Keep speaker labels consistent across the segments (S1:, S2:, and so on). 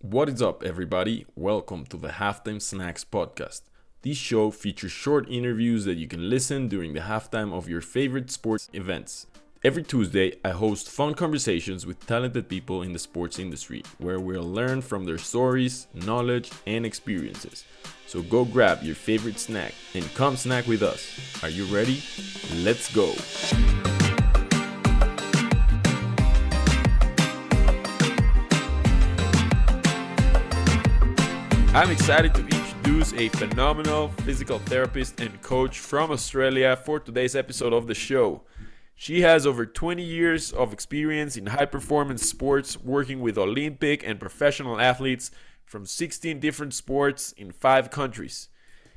S1: What is up, everybody? Welcome to the Halftime Snacks podcast. This show features short interviews that you can listen during the halftime of your favorite sports events. Every Tuesday, I host fun conversations with talented people in the sports industry where we'll learn from their stories, knowledge, and experiences. So go grab your favorite snack and come snack with us. Are you ready? Let's go! I'm excited to introduce a phenomenal physical therapist and coach from Australia for today's episode of the show. She has over 20 years of experience in high-performance sports, working with Olympic and professional athletes from 16 different sports in 5 countries.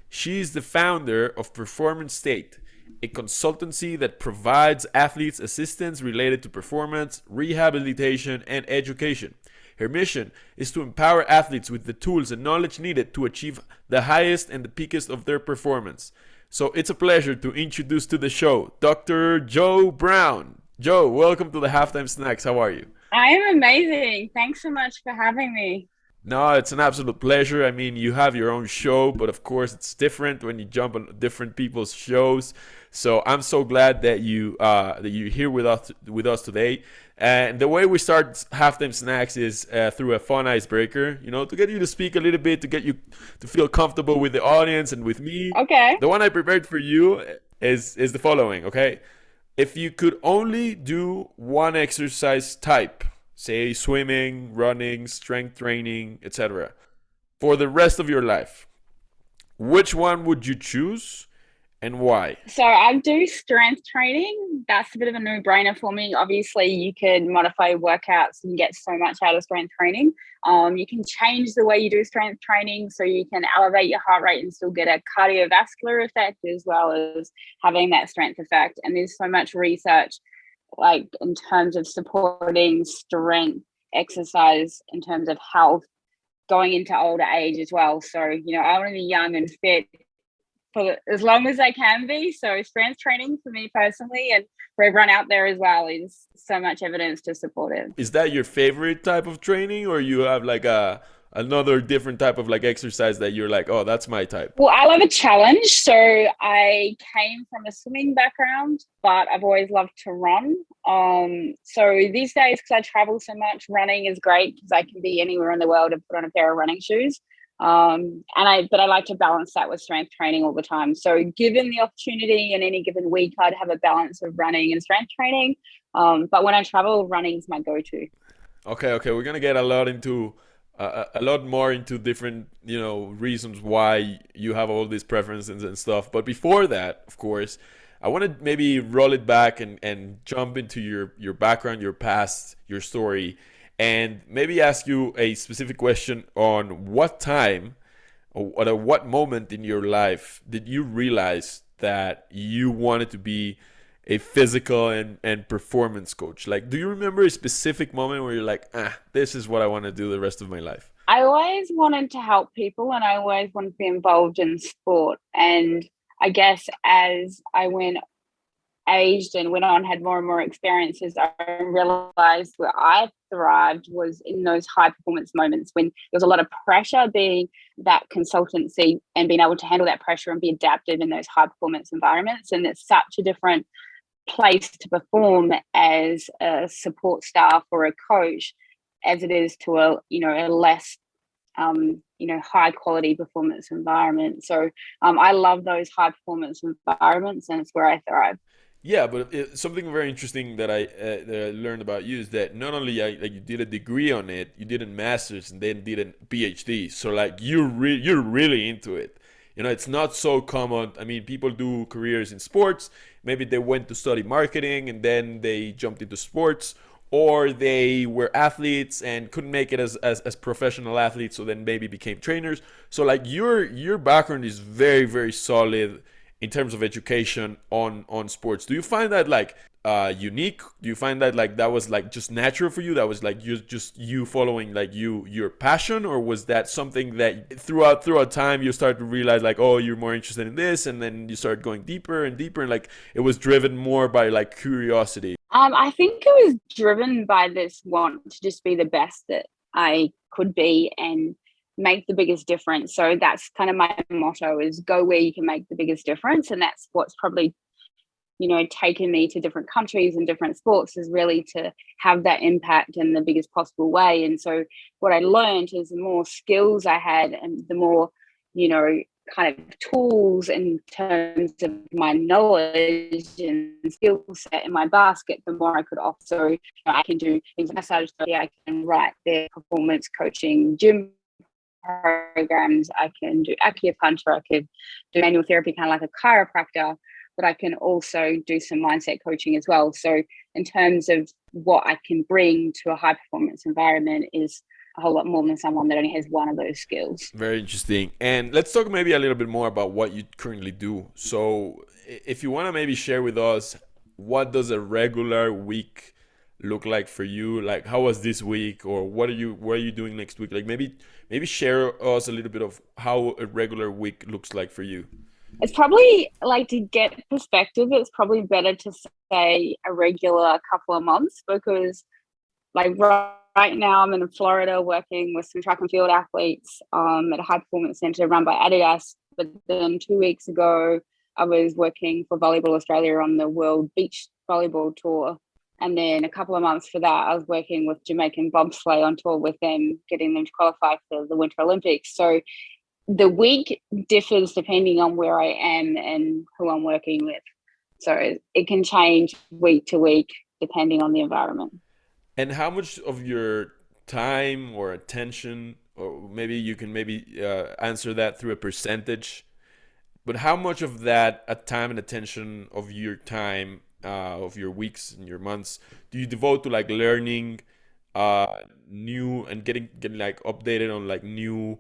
S1: She is the founder of Performance State, a consultancy that provides athletes assistance related to performance, rehabilitation, and education. Her mission is to empower athletes with the tools and knowledge needed to achieve the highest and the peakest of their performance. So it's a pleasure to introduce to the show Dr. Joe Brown. Joe, welcome to the Halftime Snacks. How are you?
S2: I am amazing. Thanks so much for having me.
S1: No, it's an absolute pleasure. I mean, you have your own show, but of course, it's different when you jump on different people's shows. So I'm so glad that you're here with us today. And the way we start halftime snacks is through a fun icebreaker. To get you to speak a little bit, to get you to feel comfortable with the audience and with me.
S2: Okay.
S1: The one I prepared for you is the following. Okay, if you could only do one exercise type, say swimming, running, strength training, etc., for the rest of your life, which one would you choose and why?
S2: So I do strength training. That's a bit of a no-brainer for me. Obviously, you can modify workouts and get so much out of strength training. You can change the way you do strength training so you can elevate your heart rate and still get a cardiovascular effect as well as having that strength effect. And there's so much research like in terms of supporting strength exercise in terms of health going into older age as well. So, I want to be young and fit for as long as I can be. So strength training for me personally and for everyone out there as well is so much evidence to support it.
S1: Is that your favorite type of training, or you have like another different type of like exercise that you're like, oh, that's my type?
S2: Well, I love a challenge. So I came from a swimming background, but I've always loved to run. So these days, because I travel so much, running is great because I can be anywhere in the world and put on a pair of running shoes. But I like to balance that with strength training all the time. So given the opportunity in any given week, I'd have a balance of running and strength training. But when I travel, running is my go-to.
S1: Okay, we're gonna get a lot more into different reasons why you have all these preferences and stuff. But before that, of course, I want to maybe roll it back and jump into your background, your past, your story, and maybe ask you a specific question on what time or at what moment in your life did you realize that you wanted to be a physical and performance coach? Like, do you remember a specific moment where you're like, this is what I want to do the rest of my life?
S2: I always wanted to help people and I always wanted to be involved in sport. And I guess as I went aged and went on, had more and more experiences, I realized where I thrived was in those high performance moments when there was a lot of pressure, being that consultancy and being able to handle that pressure and be adaptive in those high performance environments. And it's such a different place to perform as a support staff or a coach as it is to a less high quality performance environment. So I love those high performance environments and it's where I thrive.
S1: Yeah, but something very interesting that I learned about you is that not only like you did a degree on it, you did a master's and then did a PhD. So like you're really into it. It's not so common. I mean, people do careers in sports. Maybe they went to study marketing and then they jumped into sports, or they were athletes and couldn't make it as professional athletes, so then maybe became trainers. So like your background is very, very solid in terms of education on sports. Do you find that like unique? Do you find that like that was like just natural for you? That was like you following like your passion, or was that something that throughout time you start to realize like, oh, you're more interested in this, and then you start going deeper and deeper, and like it was driven more by like curiosity?
S2: I think it was driven by this want to just be the best at I could be and make the biggest difference. So that's kind of my motto, is go where you can make the biggest difference. And that's what's probably, taken me to different countries and different sports, is really to have that impact in the biggest possible way. And so what I learned is the more skills I had and the more, kind of tools in terms of my knowledge and skill set in my basket, the more I could offer. So I can do things like massage therapy, I can write their performance coaching, gym programs, I can do acupuncture, I could do manual therapy, kind of like a chiropractor, but I can also do some mindset coaching as well. So in terms of what I can bring to a high performance environment is a whole lot more than someone that only has one of those skills.
S1: Very interesting. And let's talk maybe a little bit more about what you currently do. So, if you want to maybe share with us, what does a regular week look like for you? Like, how was this week, or what are you doing next week? Like, maybe share us a little bit of how a regular week looks like for you.
S2: It's probably, like, to get perspective, it's probably better to say a regular couple of months, because like right now I'm in Florida working with some track and field athletes at a high performance center run by Adidas. But then 2 weeks ago, I was working for Volleyball Australia on the World Beach Volleyball Tour. And then a couple of months for that, I was working with Jamaican bobsleigh on tour with them, getting them to qualify for the Winter Olympics. So the week differs depending on where I am and who I'm working with. So it can change week to week depending on the environment.
S1: And how much of your time or attention, or maybe you can answer that through a percentage, but how much of that time and attention of your time, of your weeks and your months, do you devote to like learning new and getting like updated on like new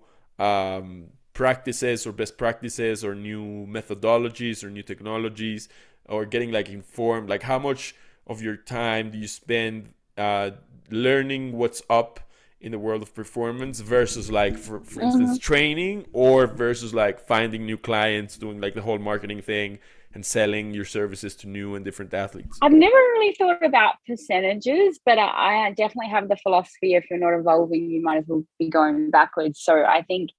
S1: practices or best practices or new methodologies or new technologies, or getting like informed? Like, how much of your time do you spend uh, learning what's up in the world of performance versus like for instance
S2: Mhm.
S1: training, or versus like finding new clients, doing like the whole marketing thing and selling your services to new and different athletes?
S2: I've never really thought about percentages, but I definitely have the philosophy, if you're not evolving, you might as well be going backwards. So I think,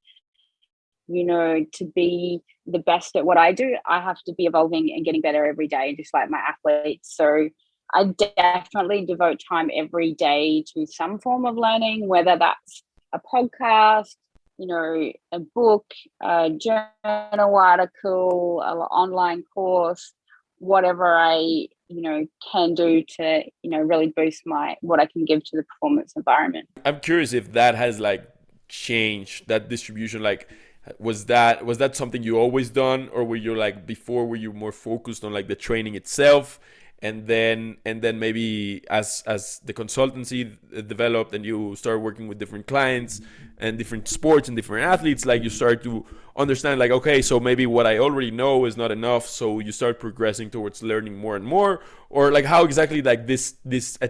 S2: to be the best at what I do, I have to be evolving and getting better every day, just like my athletes. So I definitely devote time every day to some form of learning, whether that's a podcast, a book, a journal article, an online course, whatever I, can do to, really boost what I can give to the performance environment.
S1: I'm curious if that has like changed, that distribution. Like, was that something you always done, or were you like before, were you more focused on like the training itself, and then maybe as the consultancy developed and you started working with different clients and different sports and different athletes, like you start to understand like, okay, so maybe what I already know is not enough, so you start progressing towards learning more and more? Or like, how exactly like this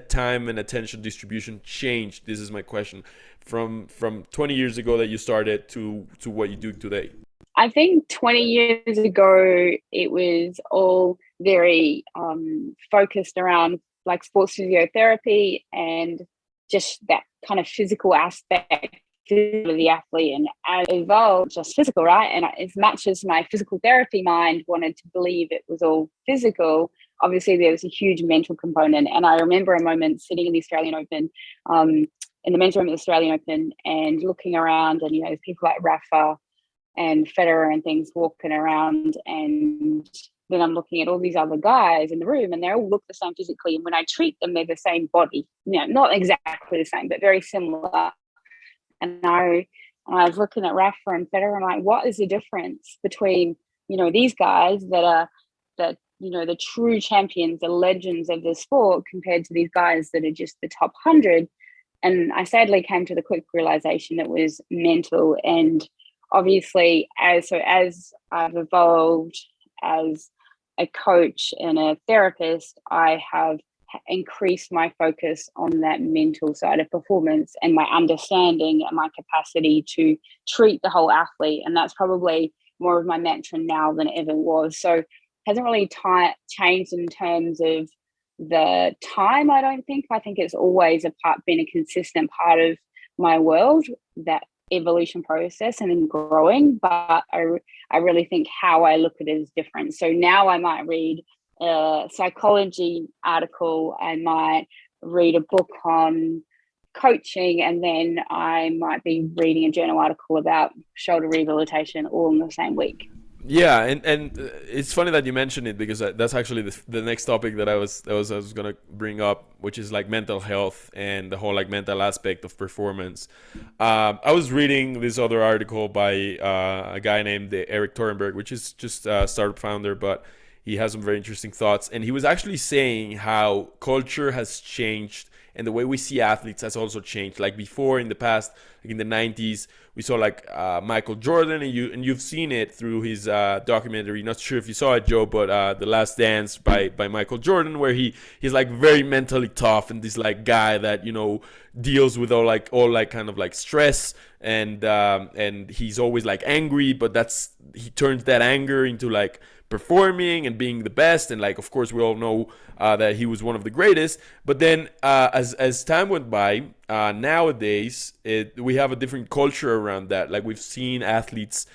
S1: time and attention distribution changed? This is my question, from 20 years ago that you started to what you do today.
S2: I think 20 years ago, it was all very focused around like sports physiotherapy and just that kind of physical aspect of the athlete. And as it evolved, just physical, right? And as much as my physical therapy mind wanted to believe it was all physical, obviously there was a huge mental component. And I remember a moment sitting in the Australian Open, in the men's room at the Australian Open, and looking around, and there's people like Rafa and Federer and things walking around, and then I'm looking at all these other guys in the room, and they all look the same physically. And when I treat them, they're the same body, not exactly the same, but very similar. And I was looking at Rafa and Federer, and like, what is the difference between these guys that the true champions, the legends of the sport, compared to these guys that are just the top 100? And I sadly came to the quick realization it was mental. And obviously, as I've evolved as a coach and a therapist, I have increased my focus on that mental side of performance and my understanding and my capacity to treat the whole athlete. And that's probably more of my mantra now than it ever was. So it hasn't really changed in terms of the time, I don't think. I think it's always been a consistent part of my world, that evolution process and then growing. But I really think how I look at it is different. So now I might read a psychology article, I might read a book on coaching, and then I might be reading a journal article about shoulder rehabilitation all in the same week.
S1: Yeah, and it's funny that you mentioned it because that's actually the next topic that I was gonna bring up, which is like mental health and the whole like mental aspect of performance. I was reading this other article by a guy named Eric Thorenberg, which is just a startup founder, but he has some very interesting thoughts, and he was actually saying how culture has changed and the way we see athletes has also changed. Like before, in the past, like in the '90s, we saw like Michael Jordan, and you've seen it through his documentary. Not sure if you saw it, Joe, but The Last Dance by Michael Jordan, where he's like very mentally tough and this like guy that deals with all like kind of like stress, and he's always like angry, but he turns that anger into like performing and being the best, and like of course we all know that he was one of the greatest. But then as time went by, nowadays we have a different culture around that. Like we've seen athletes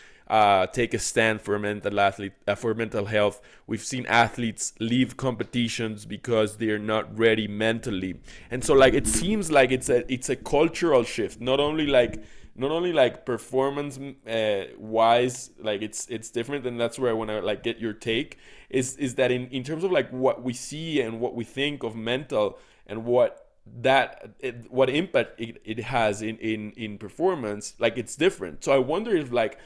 S1: take a stand for mental health. We've seen athletes leave competitions because they're not ready mentally, and so like it seems like it's a cultural shift. Not only like performance wise, like it's different, and that's where I want to like get your take. Is that in terms of like what we see and what we think of mental, and what impact it has in performance, like it's different. So I wonder if like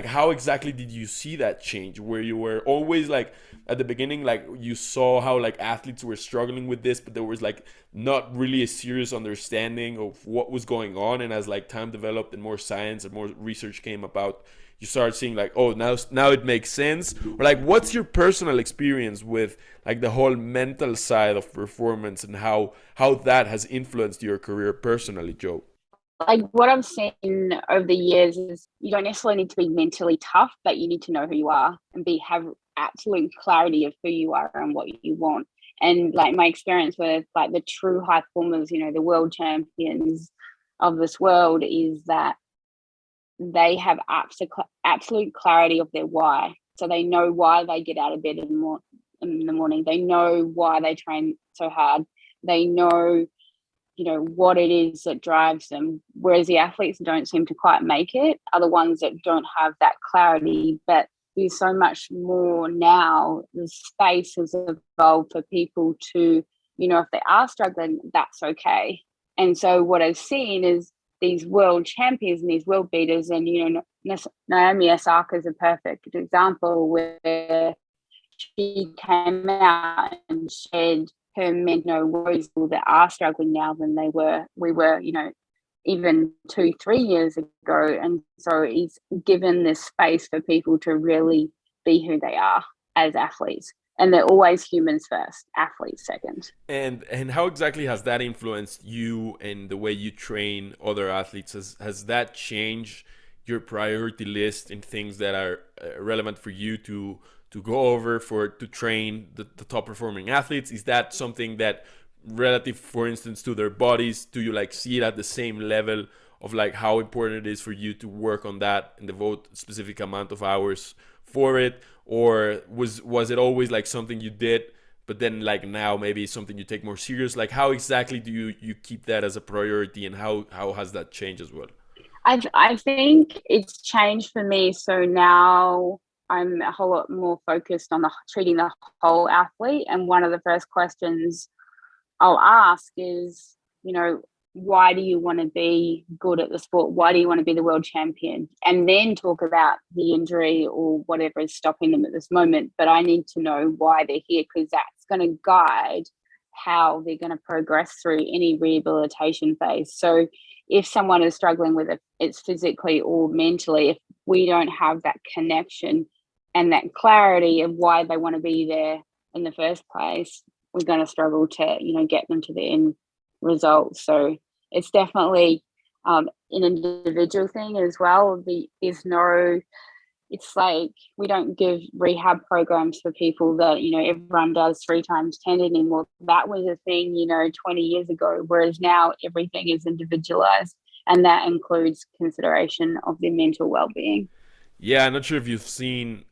S1: how exactly did you see that change, where you were always like at the beginning, like you saw how like athletes were struggling with this, but there was like not really a serious understanding of what was going on, and as like time developed and more science and more research came about, you start seeing like, oh, now it makes sense. Or like, what's your personal experience with like the whole mental side of performance, and how that has influenced your career personally, Joe?
S2: Like what I've seen over the years is you don't necessarily need to be mentally tough, but you need to know who you are and have absolute clarity of who you are and what you want. And like my experience with like the true high performers, the world champions of this world, is that they have absolute clarity of their why. So they know why they get out of bed in the morning. They know why they train so hard. They know what it is that drives them, whereas the athletes don't seem to quite make it are the ones that don't have that clarity. But there's so much more now. The space has evolved for people to, if they are struggling, that's okay. And so what I've seen is these world champions and these world beaters, and Naomi Osaka is a perfect example, where she came out and shared her mental worries that are struggling now than we were, even 2-3 years ago. And so it's given this space for people to really be who they are as athletes. And they're always humans first, athletes second.
S1: And how exactly has that influenced you and the way you train other athletes? Has that changed your priority list in things that are relevant for you to go over to train the top performing athletes? Is that something that relative, for instance, to their bodies, do you like see it at the same level of like how important it is for you to work on that and devote a specific amount of hours for it? Or was it always like something you did, but then like now maybe something you take more serious? Like how exactly do you keep that as a priority, and how has that changed as well?
S2: I think it's changed for me. So now I'm a whole lot more focused on treating the whole athlete. And one of the first questions I'll ask is, why do you want to be good at the sport? Why do you want to be the world champion? And then talk about the injury or whatever is stopping them at this moment. But I need to know why they're here, because that's going to guide how they're going to progress through any rehabilitation phase. So if someone is struggling with it, it's physically or mentally, if we don't have that connection and that clarity of why they want to be there in the first place, we're going to struggle to, get them to the end result. So it's definitely an individual thing as well. It's like we don't give rehab programs for people that, everyone does 3 times 10 anymore. That was a thing, 20 years ago, whereas now everything is individualized. and that includes consideration of their mental well-being.
S1: Yeah, I'm not sure if you've seen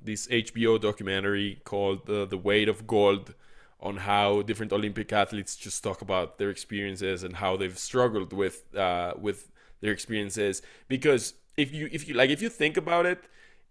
S1: this HBO documentary called "The Weight of Gold," on how different Olympic athletes just talk about their experiences and how they've struggled with their experiences. Because if you think about it,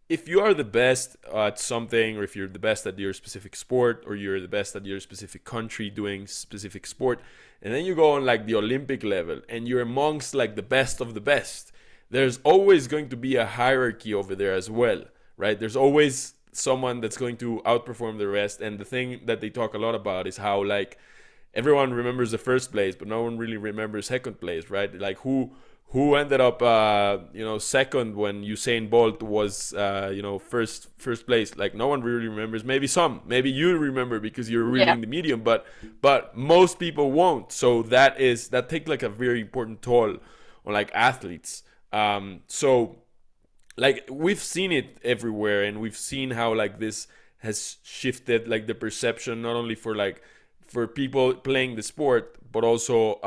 S1: if you are the best at something, or if you're the best at your specific sport, or you're the best at your specific country doing specific sport, and then you go on like the Olympic level and you're amongst like the best of the best, there's always going to be a hierarchy over there as well, right? There's always someone that's going to outperform the rest. And the thing that they talk a lot about is how like everyone remembers the first place, but no one really remembers second place, right? Like who ended up second when Usain Bolt was first place. Like no one really remembers. Maybe you remember because you're
S2: Yeah.
S1: reading the medium, but most people won't. So that takes like a very important toll on like athletes. So like we've seen it everywhere, and we've seen how like this has shifted like the perception, not only for like for people playing the sport, but also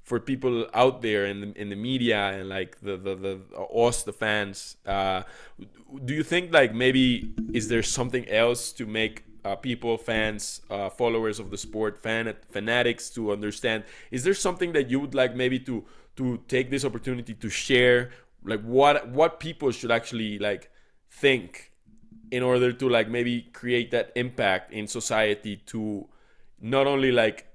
S1: for people out there in the media, and like the us, the fans. Do you think like maybe is there something else to make people, fans, followers of the sport, fanatics, to understand? Is there something that you would like maybe to take this opportunity to share, like what people should actually like think in order to like maybe create that impact in society, to not only like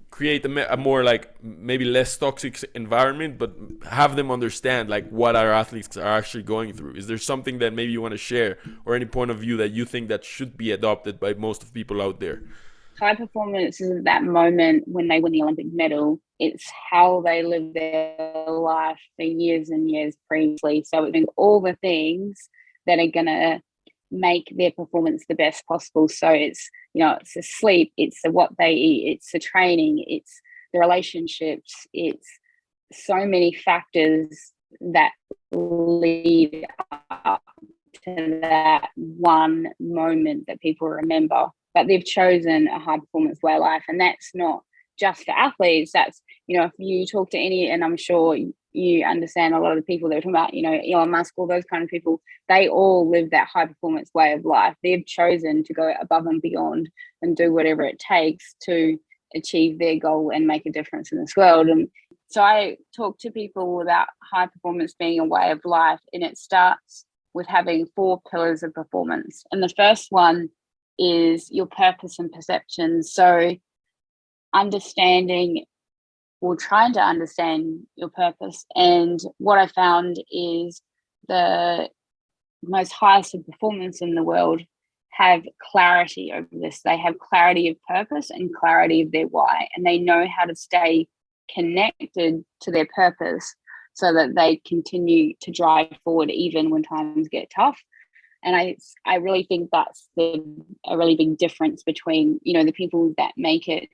S1: create a more like maybe less toxic environment, but have them understand like what our athletes are actually going through? Is there something that maybe you want to share, or any point of view that you think that should be adopted by most of people out there?
S2: High performance isn't that moment when they win the Olympic medal. It's how they live their life for years and years previously. So it's all the things that are going to make their performance the best possible. So it's the sleep, it's the what they eat, it's the training, it's the relationships, it's so many factors that lead up to that one moment that people remember. But they've chosen a high performance way of life, and that's not just for athletes. That's, if you talk to any, and I'm sure you understand a lot of the people that are talking about, Elon Musk, all those kind of people, they all live that high performance way of life. They've chosen to go above and beyond and do whatever it takes to achieve their goal and make a difference in this world. And so I talk to people about high performance being a way of life, and it starts with having 4 pillars of performance. And the first one is your purpose and perception. So understanding, or trying to understand, your purpose. And what I found is the most highest of performance in the world have clarity over this. They have clarity of purpose and clarity of their why, and they know how to stay connected to their purpose so that they continue to drive forward even when times get tough. And I really think that's a really big difference between, the people that make it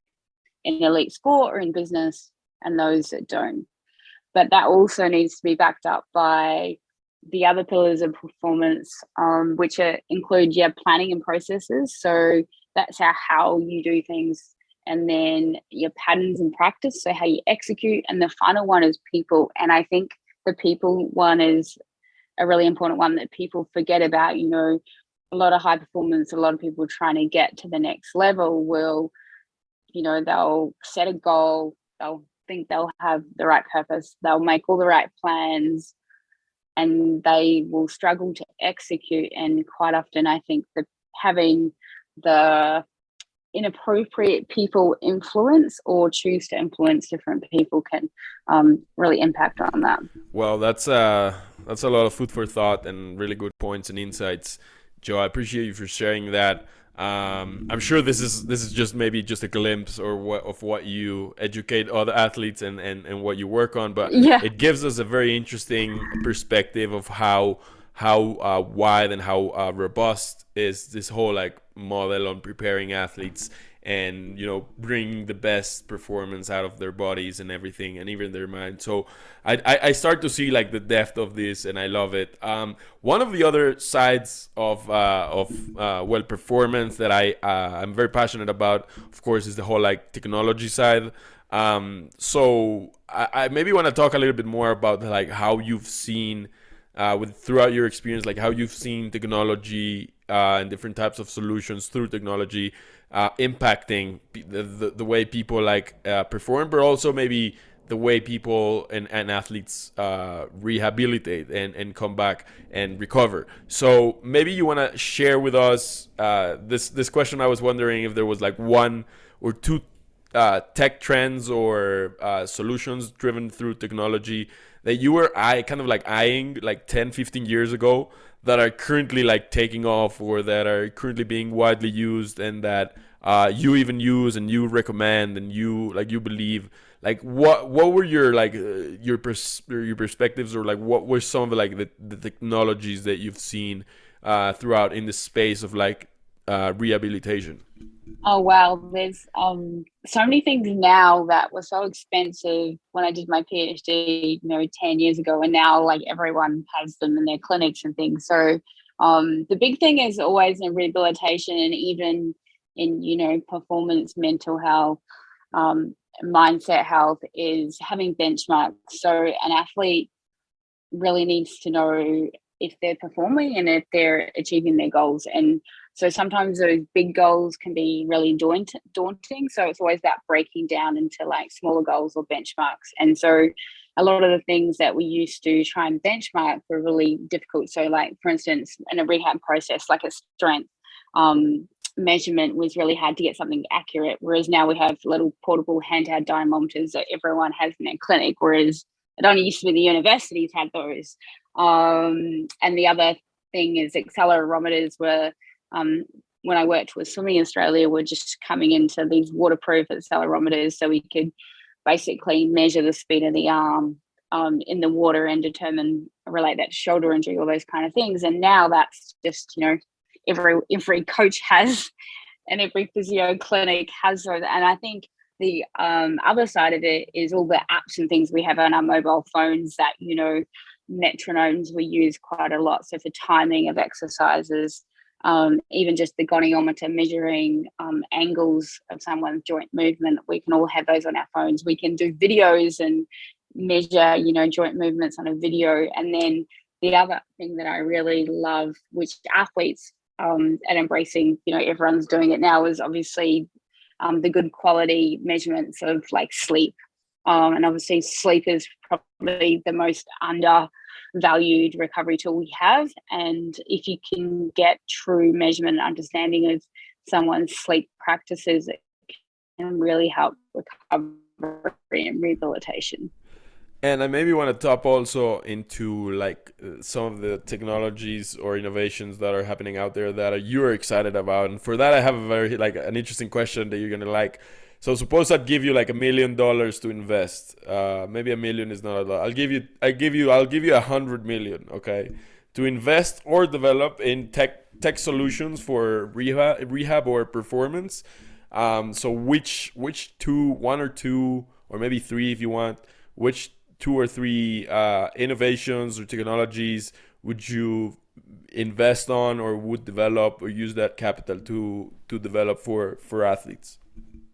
S2: in elite sport or in business and those that don't. But that also needs to be backed up by the other pillars of performance, which include planning and processes. So that's how you do things, and then your patterns and practice, so how you execute, and the final one is people. And I think the people one is a really important one that people forget about. A lot of high performance, a lot of people trying to get to the next level will, they'll set a goal, they'll think they'll have the right purpose, they'll make all the right plans, and they will struggle to execute. And quite often I think that having the inappropriate people influence or choose to influence different people can really impact on that.
S1: Well, that's a lot of food for thought and really good points and insights, Joe. I appreciate you for sharing that. I'm sure this is just maybe just a glimpse of what you educate other athletes and what you work on, but
S2: Yeah.
S1: it gives us a very interesting perspective of how wide and how robust is this whole like model on preparing athletes, and bringing the best performance out of their bodies and everything, and even their mind. So I start to see like the depth of this, and I love it. One of the other sides of performance that I'm very passionate about, of course, is the whole like technology side. So I maybe want to talk a little bit more about like how you've seen with throughout your experience, like how you've seen technology and different types of solutions through technology impacting the way people like perform, but also maybe the way people and athletes rehabilitate and come back and recover. So maybe you want to share with us this question. I was wondering if there was like one or two tech trends or solutions driven through technology that you were kind of like eyeing like 10, 15 years ago that are currently like taking off or that are currently being widely used and that you even use and you recommend and you believe, like what were your like your perspectives, or like what were some of like the technologies that you've seen throughout in the space of like rehabilitation?
S2: Oh wow, there's so many things now that were so expensive when I did my PhD, 10 years ago, and now like everyone has them in their clinics and things. So the big thing is always in rehabilitation and even in, performance, mental health, mindset health is having benchmarks. So an athlete really needs to know if they're performing and if they're achieving their goals. And so sometimes those big goals can be really daunting. So it's always that breaking down into like smaller goals or benchmarks. And so a lot of the things that we used to try and benchmark were really difficult. So, like, for instance, in a rehab process, like a strength measurement was really hard to get something accurate. Whereas now we have little portable handheld dynamometers that everyone has in their clinic, whereas it only used to be the universities had those. And the other thing is accelerometers were, when I worked with Swimming Australia, were just coming into these waterproof accelerometers so we could basically measure the speed of the arm in the water and relate that to shoulder injury, all those kind of things. And now that's just, every coach has and every physio clinic has those. And I think the other side of it is all the apps and things we have on our mobile phones that, metronomes we use quite a lot. So for timing of exercises, even just the goniometer measuring angles of someone's joint movement, we can all have those on our phones. We can do videos and measure, joint movements on a video. And then the other thing that I really love, which athletes and embracing, everyone's doing it now, is obviously the good quality measurements of like sleep. And obviously sleep is probably the most undervalued recovery tool we have. And if you can get true measurement and understanding of someone's sleep practices, it can really help recovery and rehabilitation.
S1: And I maybe want to top also into like some of the technologies or innovations that are happening out there that you're excited about. And for that, I have a very like an interesting question that you're gonna like. So suppose I'd give you like $1 million to invest. Maybe a million is not a lot. I'll give you 100 million, okay, to invest or develop in tech solutions for rehab or performance. So which two, one or two, or maybe three if you want, which two or three innovations or technologies would you invest on or would develop or use that capital to develop for athletes?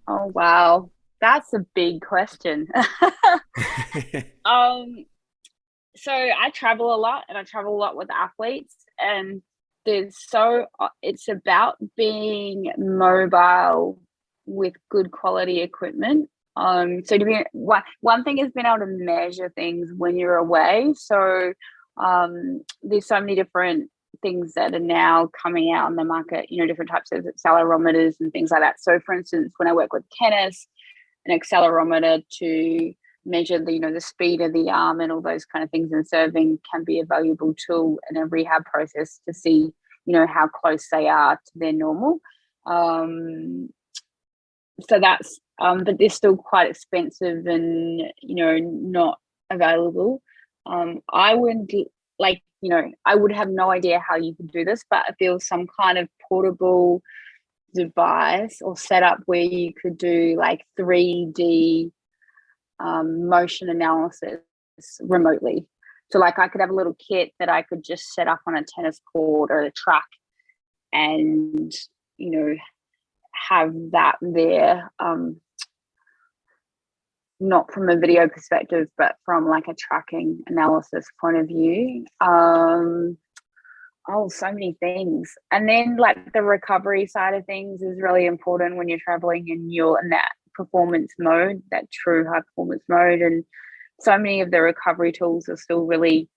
S2: Oh, wow. That's a big question. um, so I travel a lot and I travel a lot with athletes, and it's about being mobile with good quality equipment. So to be one thing is being able to measure things when you're away. So there's so many different things that are now coming out on the market, different types of accelerometers and things like that. So for instance, when I work with tennis, an accelerometer to measure the speed of the arm and all those kind of things in serving can be a valuable tool in a rehab process to see, how close they are to their normal. So that's but they're still quite expensive and not available. I would like I would have no idea how you could do this, but I feel some kind of portable device or setup where you could do like 3D motion analysis remotely. So like I could have a little kit that I could just set up on a tennis court or a track and have that there. not from a video perspective, but from like a tracking analysis point of view. Oh, so many things. And then like the recovery side of things is really important when you're traveling and you're in that performance mode, that true high performance mode. And so many of the recovery tools are still really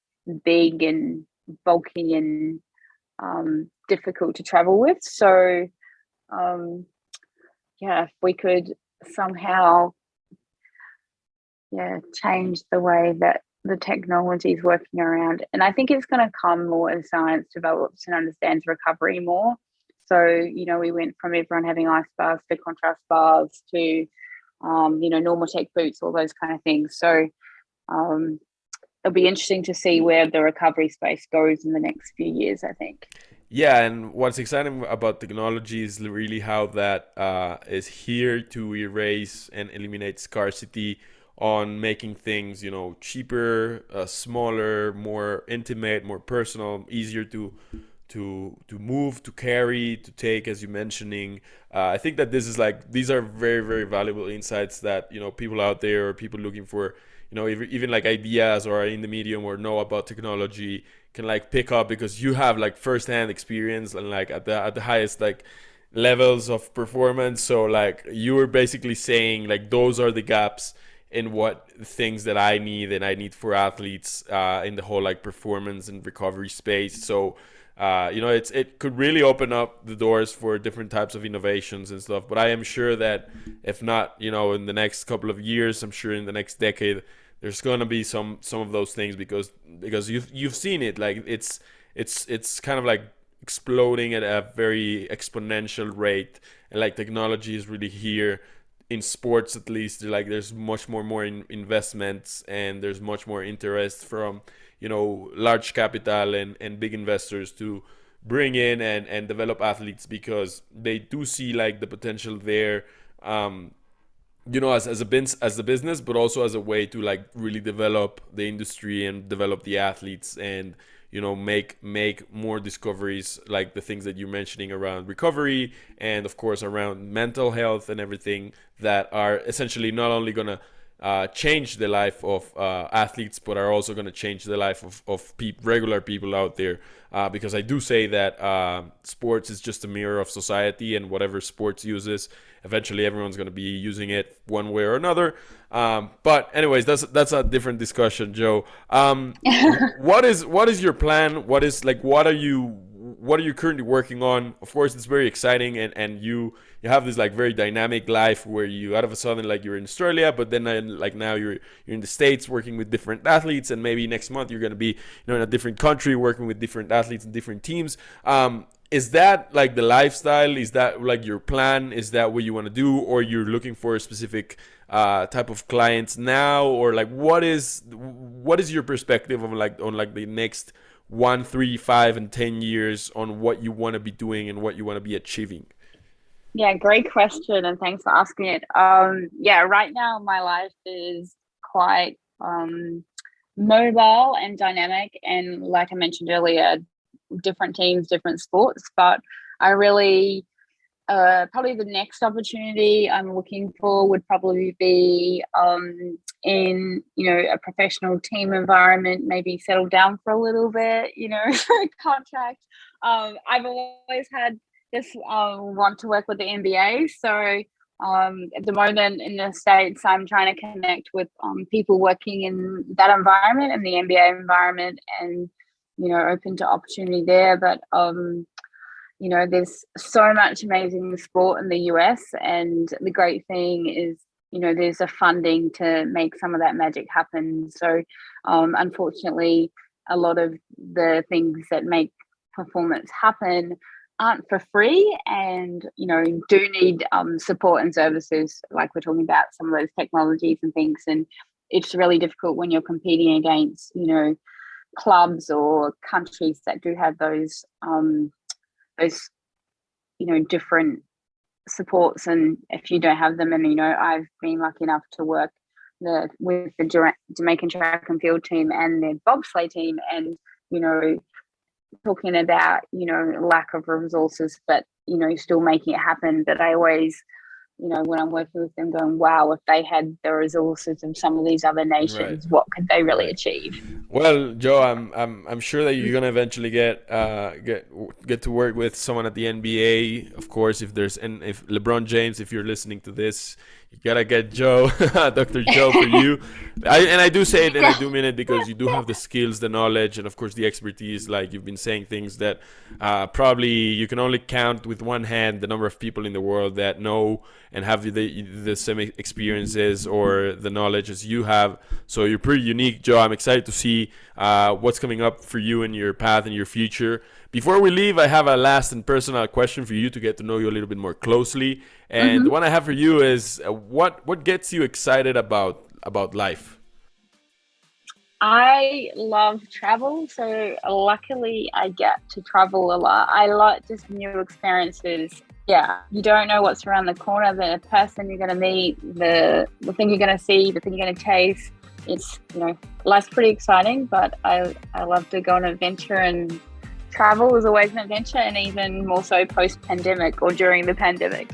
S2: big and bulky and difficult to travel with. So yeah, if we could somehow change the way that the technology is working around. And I think it's going to come more as science develops and understands recovery more. So, we went from everyone having ice baths to contrast baths to, Normatec boots, all those kind of things. So it'll be interesting to see where the recovery space goes in the next few years, I think.
S1: Yeah, and what's exciting about technology is really how that is here to erase and eliminate scarcity on making things, cheaper, smaller, more intimate, more personal, easier to move, to carry, to take, as you mentioning. I think that these are very very valuable insights that people out there or people looking for even like ideas or are in the medium or know about technology can like pick up because you have like firsthand experience and like at the highest like levels of performance. So like you were basically saying like those are the gaps in what things that I need and I need for athletes in the whole like performance and recovery space. So it could really open up the doors for different types of innovations and stuff. But I am sure that if not, in the next couple of years, I'm sure in the next decade, there's gonna be some of those things because you've seen it. Like it's kind of like exploding at a very exponential rate, and like technology is really here in sports at least. Like there's much more investments and there's much more interest from large capital and big investors to bring in and develop athletes because they do see like the potential there, as a business, but also as a way to like really develop the industry and develop the athletes and make more discoveries like the things that you're mentioning around recovery and of course around mental health and everything that are essentially not only gonna change the life of athletes, but are also going to change the life of regular people out there. Because I do say that sports is just a mirror of society, and whatever sports uses, eventually everyone's going to be using it one way or another. But anyways, that's a different discussion, Joe. What is your plan? What are you currently working on? Of course, it's very exciting, and you have this like very dynamic life where you out of a sudden like you're in Australia, but then like now you're in the States working with different athletes, and maybe next month you're gonna be in a different country working with different athletes and different teams. Is that like the lifestyle? Is that like your plan? Is that what you want to do, or you're looking for a specific type of clients now, or like what is your perspective of like on like the next 1, 3, 5, and 10 years on what you want to be doing and what you want to be achieving?
S2: Yeah, great question, and thanks for asking it. Yeah, right now my life is quite mobile and dynamic, and like I mentioned earlier, different teams, different sports. But I really, probably the next opportunity I'm looking for would probably be in a professional team environment, maybe settle down for a little bit, contract. I've always had this want to work with the NBA. So at the moment in the States, I'm trying to connect with people working in that environment and the NBA environment, and open to opportunity there. But there's so much amazing sport in the US, and the great thing is there's a funding to make some of that magic happen. So unfortunately, a lot of the things that make performance happen aren't for free, and do need support and services, like we're talking about some of those technologies and things. And it's really difficult when you're competing against clubs or countries that do have those different supports, and if you don't have them. And I've been lucky enough to work with the Jamaican track and field team and their bobsleigh team, and talking about lack of resources, but still making it happen. But I always when I'm working with them, going, wow, if they had the resources of some of these other
S1: Right.
S2: nations, what could they really
S1: Right.
S2: achieve?
S1: Well, Joe, I'm sure that you're gonna eventually get to work with someone at the NBA. Of course, if LeBron James, if you're listening to this, you gotta get Joe, Dr. Joe, for you. I do say it and I do mean it, because you do have the skills, the knowledge, and of course the expertise. Like, you've been saying things that probably you can only count with one hand the number of people in the world that know and have the same experiences or the knowledge as you have. So you're pretty unique, Joe. I'm excited to see what's coming up for you in your path and your future. Before we leave, I have a last and personal question for you to get to know you a little bit more closely. And the
S2: Hmm.
S1: one I have for you is, what gets you excited about life?
S2: I love travel, so luckily I get to travel a lot. I like just new experiences. Yeah, you don't know what's around the corner, the person you're going to meet, the thing you're going to see, the thing you're going to taste. It's, life's pretty exciting, but I love to go on an adventure, and travel is always an adventure, and even more so post-pandemic or during the pandemic.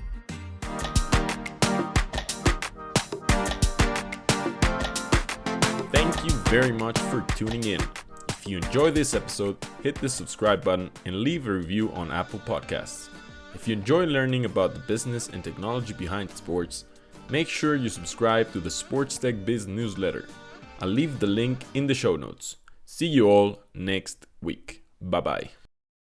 S1: Thank you very much for tuning in. If you enjoyed this episode, hit the subscribe button and leave a review on Apple Podcasts. If you enjoy learning about the business and technology behind sports, make sure you subscribe to the Sports Tech Biz newsletter. I'll leave the link in the show notes. See you all next week. Bye bye.